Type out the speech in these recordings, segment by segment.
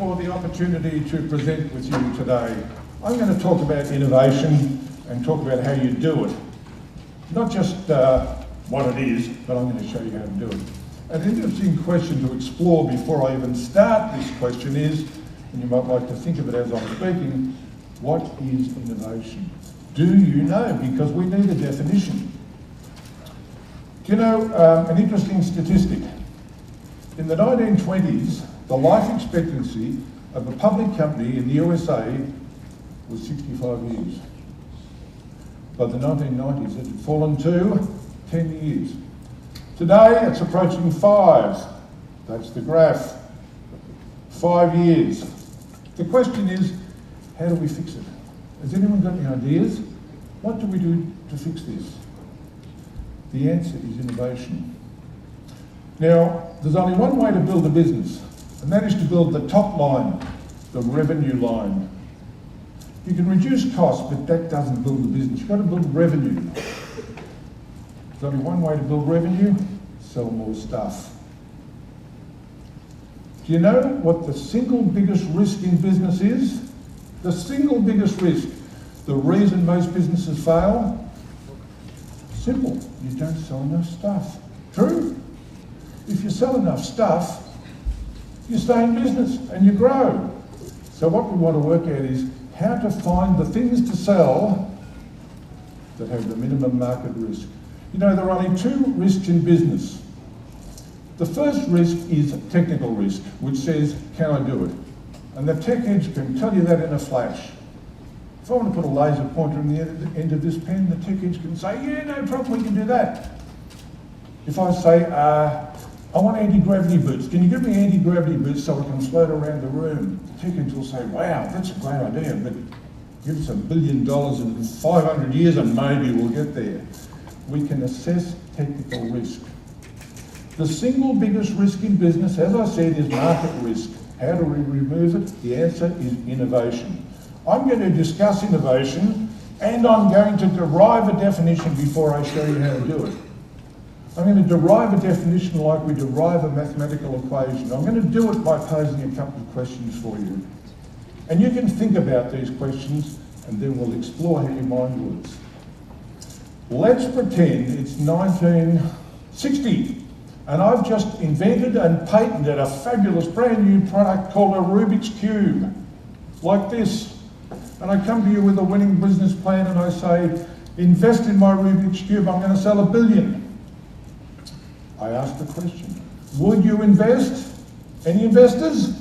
for the opportunity to present with you today. I'm going to talk about innovation and talk about how you do it. Not just what it is, but I'm going to show you how to do it. An interesting question to explore before I even start this question is, and you might like to think of it as I'm speaking, what is innovation? Do you know? Because we need a definition. Do you know an interesting statistic? In the 1920s, the life expectancy of a public company in the USA was 65 years. By the 1990s, it had fallen to 10 years. Today, it's approaching 5. That's the graph. 5 years. The question is, how do we fix it? Has anyone got any ideas? What do we do to fix this? The answer is innovation. Now, there's only one way to build a business, and that is to build the top line, the revenue line. You can reduce costs, but that doesn't build the business. You've got to build revenue. There's only one way to build revenue: sell more stuff. Do you know what the single biggest risk in business is? The single biggest risk. The reason most businesses fail? Simple. You don't sell enough stuff. True? If you sell enough stuff, you stay in business and you grow. So what we want to work at is how to find the things to sell that have the minimum market risk. You know, there are only 2 risks in business. The first risk is technical risk, which says, can I do it? And the tech edge can tell you that in a flash. If I want to put a laser pointer in the end of this pen, the tech edge can say, yeah, no problem, we can do that. If I say, I want anti-gravity boots, can you give me anti-gravity boots so I can float around the room? The tech edge will say, wow, that's a great idea, but give us $1 billion in 500 years and maybe we'll get there. We can assess technical risk. The single biggest risk in business, as I said, is market risk. How do we remove it? The answer is innovation. I'm going to discuss innovation, and I'm going to derive a definition before I show you how to do it. I'm going to derive a definition like we derive a mathematical equation. I'm going to do it by posing a couple of questions for you. And you can think about these questions, and then we'll explore how your mind works. Let's pretend it's 1960. And I've just invented and patented a fabulous brand new product called a Rubik's Cube, like this. And I come to you with a winning business plan and I say, invest in my Rubik's Cube, I'm going to sell $1 billion. I ask the question, would you invest? Any investors?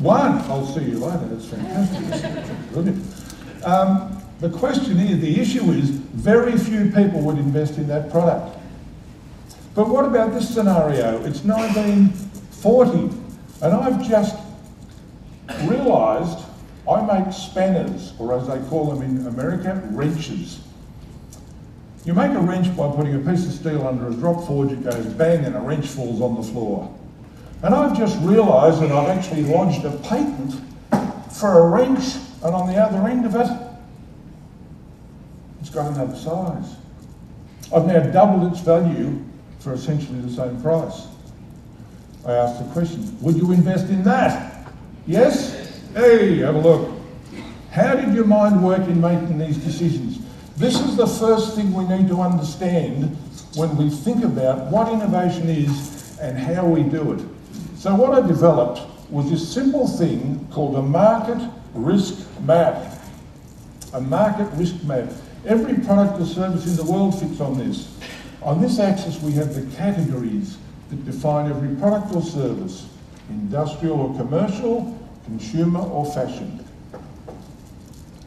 1, I'll see you later, that's fantastic. Brilliant. The question is, the issue is, very few people would invest in that product. But what about this scenario? It's 1940, and I've just realised I make spanners, or as they call them in America, wrenches. You make a wrench by putting a piece of steel under a drop forge, it goes bang, and a wrench falls on the floor. And I've just realised that I've actually lodged a patent for a wrench, and on the other end of it, it's got another size. I've now doubled its value for essentially the same price. I asked the question, would you invest in that? Yes? Hey, have a look. How did your mind work in making these decisions? This is the first thing we need to understand when we think about what innovation is and how we do it. So what I developed was this simple thing called a market risk map. A market risk map. Every product or service in the world fits on this. On this axis we have the categories that define every product or service: industrial or commercial, consumer or fashion.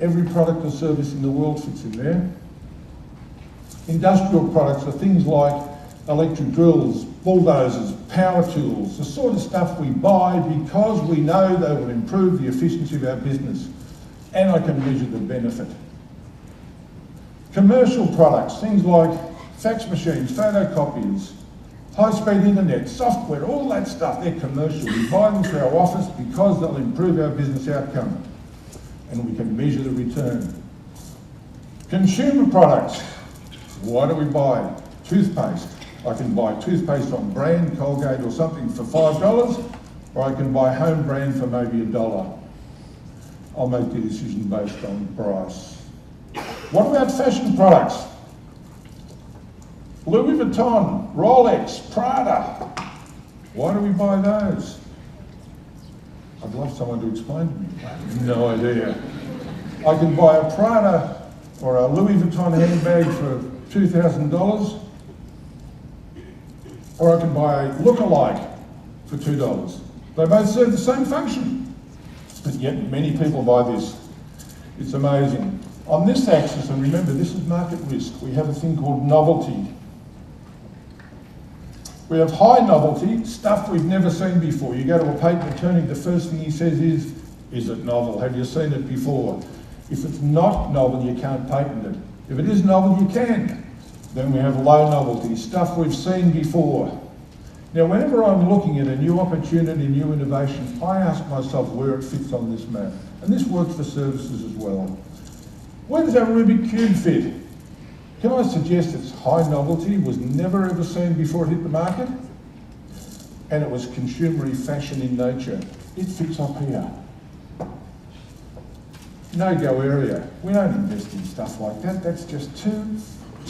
Every product or service in the world fits in there. Industrial products are things like electric drills, bulldozers, power tools, the sort of stuff we buy because we know they will improve the efficiency of our business, and I can measure the benefit. Commercial products, things like fax machines, photocopiers, high-speed internet, software, all that stuff, they're commercial. We buy them for our office because they'll improve our business outcome, and we can measure the return. Consumer products, why do we buy toothpaste? I can buy toothpaste on brand, Colgate or something for $5, or I can buy home brand for maybe $1. I'll make the decision based on price. What about fashion products? Louis Vuitton, Rolex, Prada. Why do we buy those? I'd love someone to explain to me. No idea. I can buy a Prada or a Louis Vuitton handbag for $2,000, or I can buy a look-alike for $2. They both serve the same function, but yet many people buy this. It's amazing. On this axis, and remember this is market risk, we have a thing called novelty. We have high novelty, stuff we've never seen before. You go to a patent attorney, the first thing he says is it novel? Have you seen it before? If it's not novel, you can't patent it. If it is novel, you can. Then we have low novelty, stuff we've seen before. Now, whenever I'm looking at a new opportunity, new innovation, I ask myself where it fits on this map. And this works for services as well. Where does our Rubik Cube fit? Can I suggest its high novelty was never ever seen before it hit the market? And it was consumery fashion in nature. It fits up here. No-go area. We don't invest in stuff like that. That's just too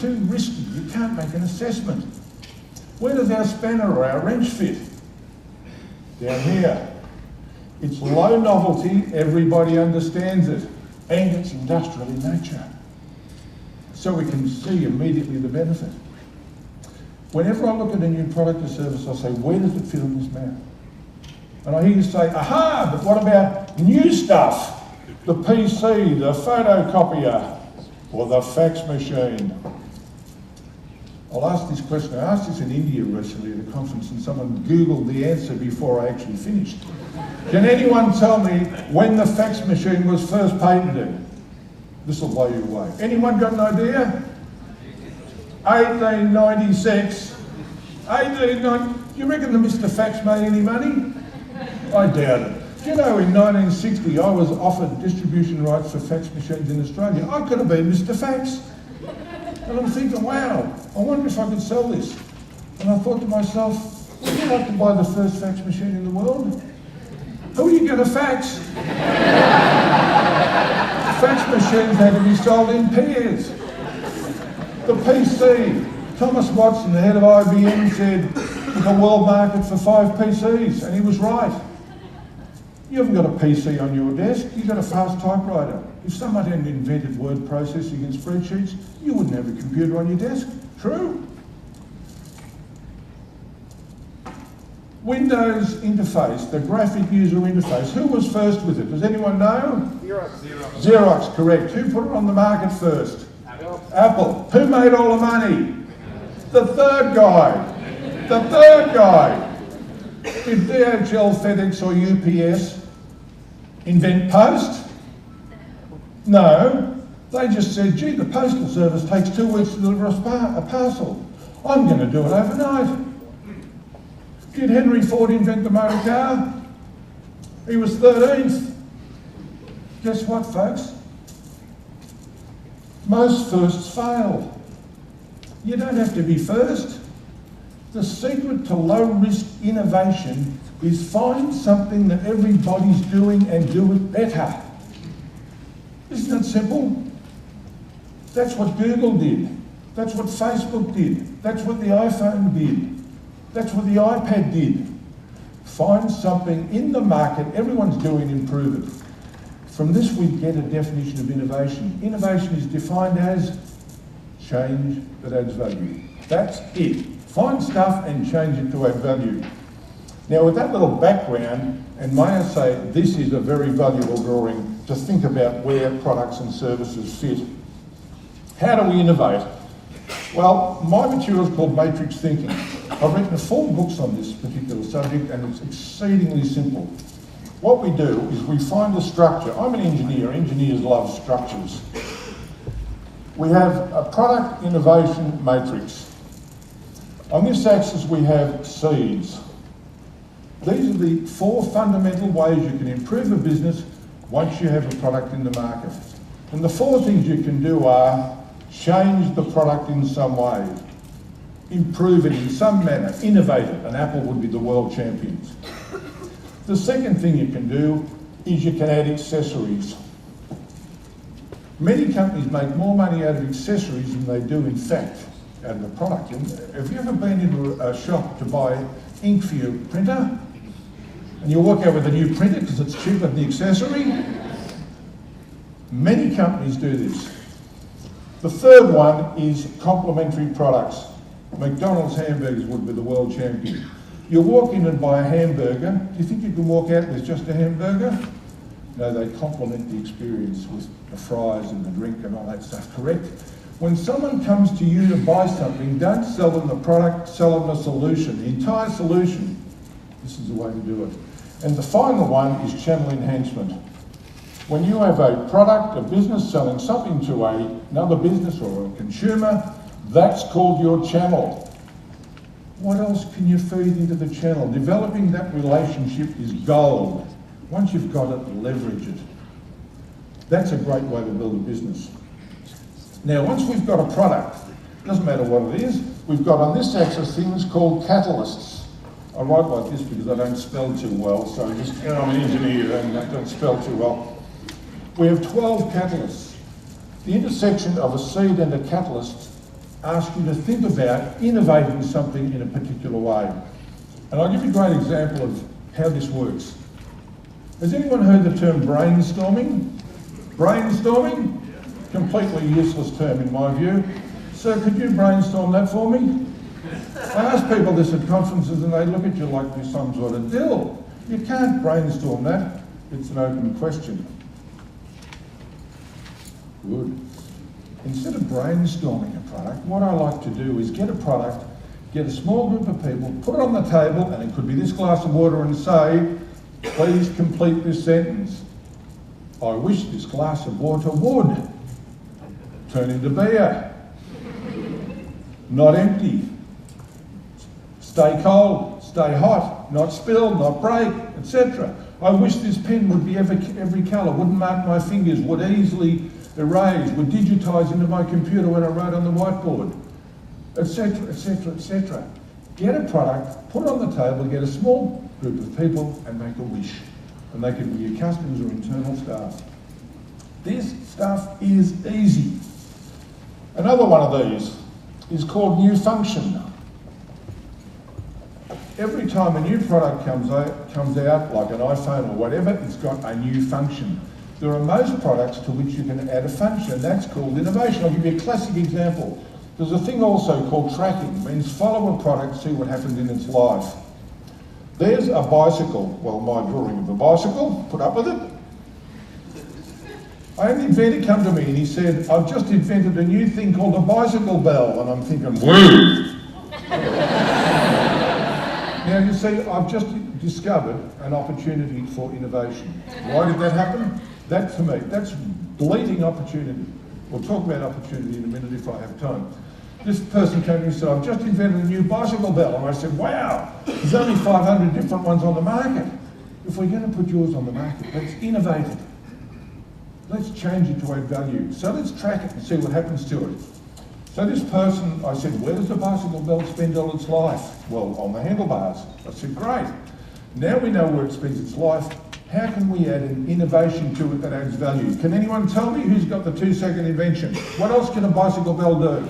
risky. You can't make an assessment. Where does our spanner or our wrench fit? Down here. It's low novelty, everybody understands it, and it's industrial in nature. So we can see immediately the benefit. Whenever I look at a new product or service, I say, where does it fit on this map? And I hear you say, aha, but what about new stuff? The PC, the photocopier, or the fax machine? I'll ask this question. I asked this in India recently at a conference, and someone Googled the answer before I actually finished. Can anyone tell me when the fax machine was first patented? This will blow you away. Anyone got an idea? 1896. 1890. You reckon the Mr. Fax made any money? I doubt it. You know, in 1960, I was offered distribution rights for fax machines in Australia. I could have been Mr. Fax. And I'm thinking, wow, I wonder if I could sell this. And I thought to myself, would you like to buy the first fax machine in the world? Who are you going to fax? Fax machines had to be sold in pairs. The PC, Thomas Watson, the head of IBM, said there's a world market for 5 PCs, and he was right. You haven't got a PC on your desk, you've got a fast typewriter. If someone hadn't invented word processing and spreadsheets, you wouldn't have a computer on your desk. True? Windows interface, the graphic user interface. Who was first with it? Does anyone know? Xerox. Xerox, correct. Who put it on the market first? Apple. Who made all the money? The third guy. The third guy. Did DHL, FedEx or UPS invent post? No. They just said, gee, the postal service takes 2 weeks to deliver a parcel. I'm going to do it overnight. Did Henry Ford invent the motor car? He was 13th. Guess what, folks? Most firsts fail. You don't have to be first. The secret to low-risk innovation is find something that everybody's doing and do it better. Isn't that simple? That's what Google did. That's what Facebook did. That's what the iPhone did. That's what the iPad did. Find something in the market everyone's doing, improve it. From this we get a definition of innovation. Innovation is defined as change that adds value. That's it. Find stuff and change it to add value. Now with that little background, and may I say, this is a very valuable drawing to think about where products and services fit. How do we innovate? Well, my material is called Matrix Thinking. I've written 4 books on this particular subject, and it's exceedingly simple. What we do is we find a structure. I'm an engineer. Engineers love structures. We have a product innovation matrix. On this axis we have seeds. These are the 4 fundamental ways you can improve a business once you have a product in the market. And the 4 things you can do are change the product in some way, improve it in some manner, innovate it, and Apple would be the world champions. The second thing you can do is you can add accessories. Many companies make more money out of accessories than they do, in fact, out of the product. And have you ever been into a shop to buy ink for your printer? And you walk out with a new printer because it's cheaper than the accessory? Many companies do this. The third one is complementary products. McDonald's hamburgers would be the world champion. You walk in and buy a hamburger, do you think you can walk out with just a hamburger? No, they complement the experience with the fries and the drink and all that stuff, correct? When someone comes to you to buy something, don't sell them the product, sell them the solution, the entire solution. This is the way to do it. And the final one is channel enhancement. When you have a product, a business selling something to another business or a consumer, that's called your channel. What else can you feed into the channel? Developing that relationship is gold. Once you've got it, leverage it. That's a great way to build a business. Now, once we've got a product, doesn't matter what it is, we've got on this axis things called catalysts. I write like this because I don't spell too well, so I'm an engineer and I don't spell too well. We have 12 catalysts. The intersection of a seed and a catalyst asks you to think about innovating something in a particular way. And I'll give you a great example of how this works. Has anyone heard the term brainstorming? Brainstorming? Completely useless term in my view. Sir, could you brainstorm that for me? I ask people this at conferences and they look at you like you're some sort of dill. You can't brainstorm that. It's an open question. Good. Instead of brainstorming a product, what I like to do is get a product, get a small group of people, put it on the table, and it could be this glass of water, and say, please complete this sentence. I wish this glass of water would turn into beer, not empty, stay cold, stay hot, not spill, not break, etc. I wish this pen would be every colour, wouldn't mark my fingers, would easily erase, would digitise into my computer when I wrote on the whiteboard, etc., etc., etc. Get a product, put it on the table, get a small group of people and make a wish. And they can be your customers or internal staff. This stuff is easy. Another one of these is called new function. Every time a new product comes out, like an iPhone or whatever, it's got a new function. There are most products to which you can add a function. That's called innovation. I'll give you a classic example. There's a thing also called tracking. It means follow a product, see what happens in its life. There's a bicycle. Well, my drawing of a bicycle, put up with it. I had an inventor come to me and he said, I've just invented a new thing called a bicycle bell. And I'm thinking, woo! Now you see, I've just discovered an opportunity for innovation. Why did that happen? That to me, that's bleeding opportunity. We'll talk about opportunity in a minute if I have time. This person came to me and said, I've just invented a new bicycle bell. And I said, wow, there's only 500 different ones on the market. If we're going to put yours on the market, let's innovate it. Let's change it to add value. So let's track it and see what happens to it. So this person, I said, where does the bicycle bell spend all its life? Well, on the handlebars. I said, great. Now we know where it spends its life. How can we add an innovation to it that adds value? Can anyone tell me who's got the 2-second invention? What else can a bicycle bell do?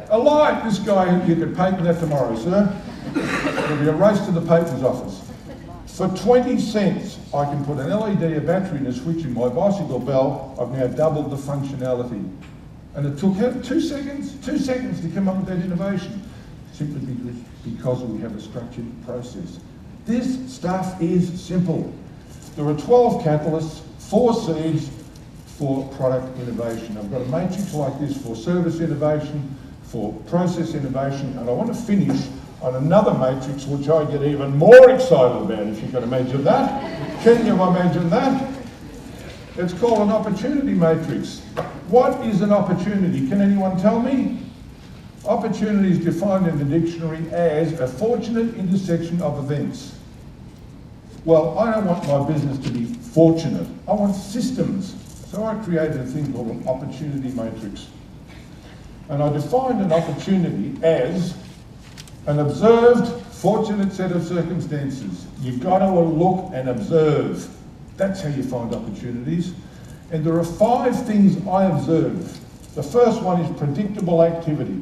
A light. This guy, you could patent that tomorrow, sir. There'll be a race to the patent's office. For 20 cents, I can put an LED, a battery and a switch in my bicycle bell. I've now doubled the functionality. And it took 2 seconds? 2 seconds to come up with that innovation. Simply because we have a structured process. This stuff is simple. There are 12 catalysts, 4 seeds for product innovation. I've got a matrix like this for service innovation, for process innovation, and I want to finish on another matrix which I get even more excited about, if you can imagine that. Can you imagine that? It's called an opportunity matrix. What is an opportunity? Can anyone tell me? Opportunity is defined in the dictionary as a fortunate intersection of events. Well, I don't want my business to be fortunate. I want systems. So I created a thing called an opportunity matrix. And I defined an opportunity as an observed Fortunate set of circumstances. You've got to look and observe. That's how you find opportunities. And there are 5 things I observe. The first one is predictable activity.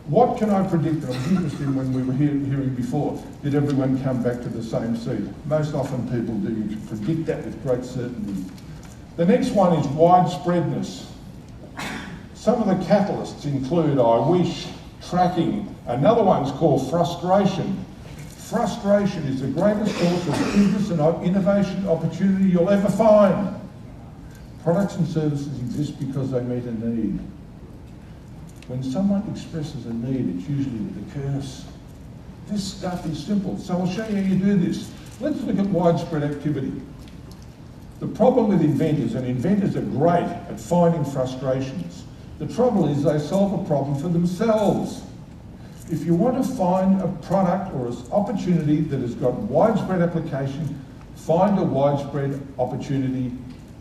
What can I predict? And I was interested in when we were hearing before, did everyone come back to the same seat? Most often people do. You can predict that with great certainty. The next one is widespreadness. Some of the catalysts include I wish, tracking. Another one's called frustration. Frustration is the greatest source of business and innovation opportunity you'll ever find. Products and services exist because they meet a need. When someone expresses a need, it's usually with a curse. This stuff is simple, so I'll show you how you do this. Let's look at widespread activity. The problem with inventors, and inventors are great at finding frustrations. The trouble is they solve a problem for themselves. If you want to find a product or an opportunity that has got widespread application, find a widespread opportunity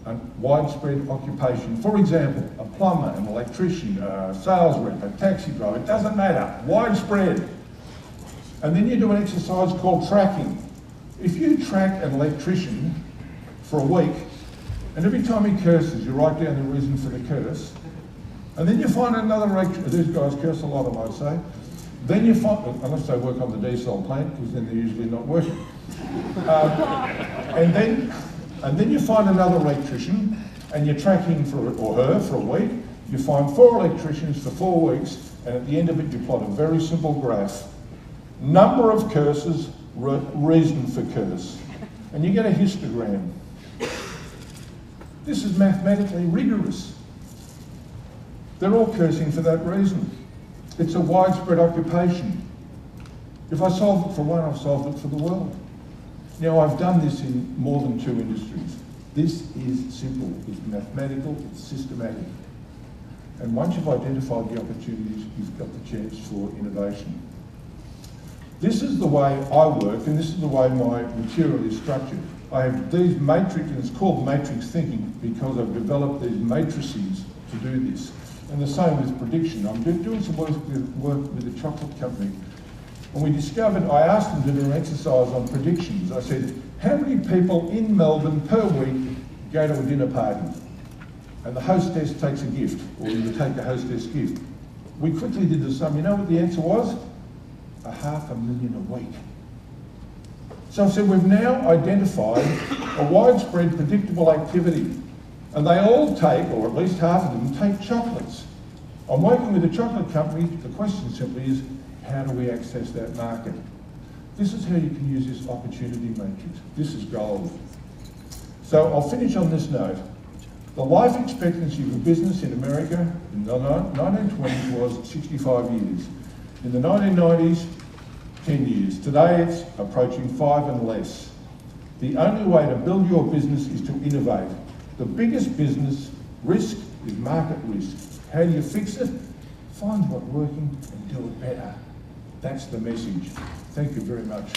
and widespread occupation. For example, a plumber, an electrician, a sales rep, a taxi driver, it doesn't matter, widespread. And then you do an exercise called tracking. If you track an electrician for a week, and every time he curses, you write down the reason for the curse, and then you find another electrician, these guys curse a lot, I might say, then you find, unless they work on the diesel plant, because then they're usually not working. And then you find another electrician, and you track him or her for a week. You find 4 electricians for 4 weeks, and at the end of it, you plot a very simple graph. Number of curses, reason for curse. And you get a histogram. This is mathematically rigorous. They're all cursing for that reason. It's a widespread occupation. If I solve it for one, I've solved it for the world. Now, I've done this in more than 2 industries. This is simple, it's mathematical, it's systematic. And once you've identified the opportunities, you've got the chance for innovation. This is the way I work, and this is the way my material is structured. I have these matrices, and it's called matrix thinking because I've developed these matrices to do this. And the same with prediction. I'm doing some work with a chocolate company. And we discovered, I asked them to do an exercise on predictions. I said, how many people in Melbourne per week go to a dinner party? And the hostess takes a gift, or you take a hostess gift. We quickly did the sum. You know what the answer was? 500,000 a week. So I said, we've now identified a widespread predictable activity. And they all take, or at least half of them, take chocolates. I'm working with a chocolate company. The question simply is, how do we access that market? This is how you can use this opportunity matrix. This is gold. So I'll finish on this note. The life expectancy of a business in America in the 1920s was 65 years. In the 1990s, 10 years. Today it's approaching 5 and less. The only way to build your business is to innovate. The biggest business risk is market risk. How do you fix it? Find what's working and do it better. That's the message. Thank you very much.